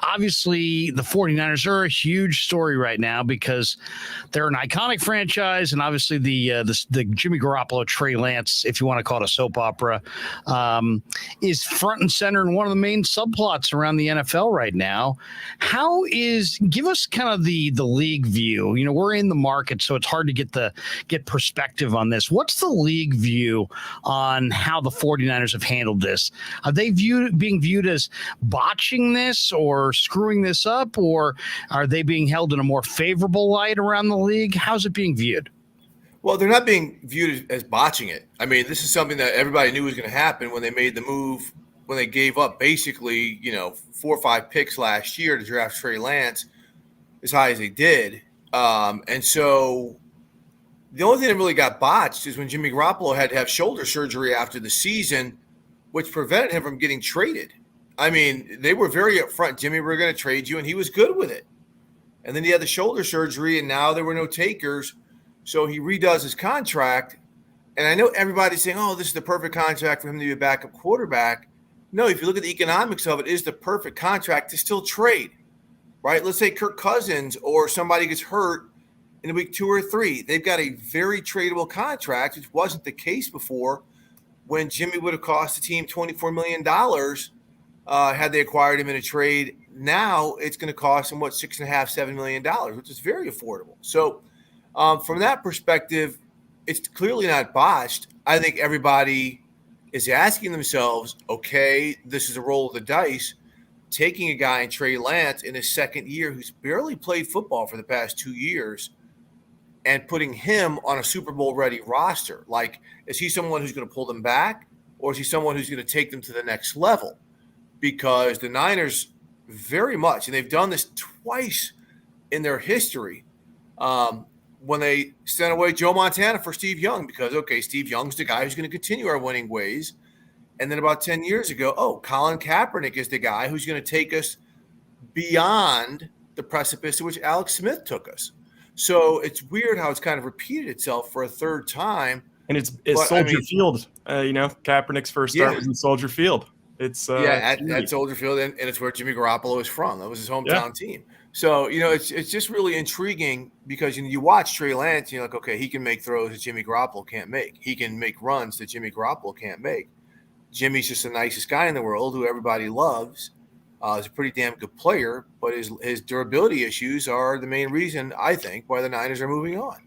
Obviously, the 49ers are a huge story right now because they're an iconic franchise, and obviously the Jimmy Garoppolo, Trey Lance, if you want to call it a soap opera, is front and center in one of the main subplots around the NFL right now. Give us kind of the league view. You know, we're in the market, so it's hard to get perspective on this. What's the league view on how the 49ers have handled this? Are they being viewed as botching this or screwing this up, or are they being held in a more favorable light around the league? How's it being viewed? Well, they're not being viewed as botching it. I mean, this is something that everybody knew was going to happen when they made the move, when they gave up basically, 4 or 5 picks last year to draft Trey Lance as high as they did. And so the only thing that really got botched is when Jimmy Garoppolo had to have shoulder surgery after the season, which prevented him from getting traded. I mean, they were very upfront. Jimmy, we're going to trade you, and he was good with it. And then he had the shoulder surgery, and now there were no takers. So he redoes his contract. And I know everybody's saying, oh, this is the perfect contract for him to be a backup quarterback. No, if you look at the economics of it, it is the perfect contract to still trade, right? Let's say Kirk Cousins or somebody gets hurt in week 2 or 3. They've got a very tradable contract, which wasn't the case before when Jimmy would have cost the team $24 million had they acquired him in a trade. Now it's going to cost them, $6.5–7 million, which is very affordable. So from that perspective, it's clearly not botched. I think everybody is asking themselves, okay, this is a roll of the dice, taking a guy in Trey Lance in his second year who's barely played football for the past 2 years and putting him on a Super Bowl ready roster. Like, is he someone who's going to pull them back, or is he someone who's going to take them to the next level? Because the Niners very much, and they've done this twice in their history, when they sent away Joe Montana for Steve Young, because, okay, Steve Young's the guy who's going to continue our winning ways. And then about 10 years ago, Colin Kaepernick is the guy who's going to take us beyond the precipice to which Alex Smith took us. So it's weird how it's kind of repeated itself for a third time. And it's Soldier Field. Kaepernick's first start was in Soldier Field. It's at Soldier Field, and it's where Jimmy Garoppolo is from. That was his hometown team. So, it's just really intriguing because you watch Trey Lance, and you're like, okay, he can make throws that Jimmy Garoppolo can't make. He can make runs that Jimmy Garoppolo can't make. Jimmy's just the nicest guy in the world who everybody loves. He's a pretty damn good player, but his durability issues are the main reason, I think, why the Niners are moving on.